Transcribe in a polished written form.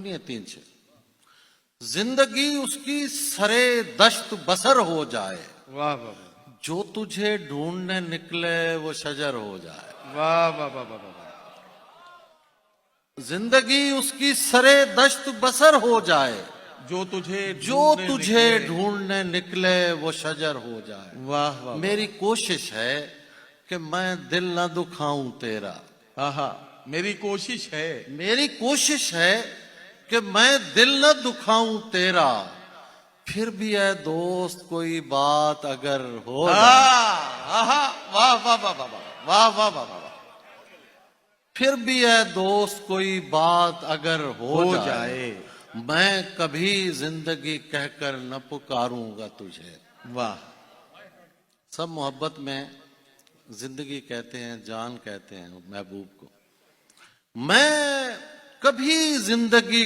सुनिए 3-6 जिंदगी उसकी सरे दश्त बसर हो जाए, वाह वाह वाह जो तुझे ढूंढने निकले वो शजर हो जाए। वाह वाह वाह वाह वाह। जिंदगी उसकी सरे दश्त बसर हो जाए, जो तुझे जो ढूंढने तुझे निकले। ढूंढने निकले वो शजर हो जाए। वाह वाह मेरी कोशिश है कि मैं दिल न दुखाऊं तेरा, आहा, मेरी कोशिश है। मेरी कोशिश है कि मैं दिल न दुखाऊं तेरा, फिर भी है दोस्त कोई बात अगर हो जाए, आहा, वाह वाह वाह वाह वाह वाह वाह वाह। फिर भी है दोस्त कोई बात अगर हो हो जाए, जाए। मैं कभी जिंदगी कहकर न पुकारूंगा तुझे। वाह। सब मोहब्बत में जिंदगी कहते हैं, जान कहते हैं महबूब को। मैं कभी जिंदगी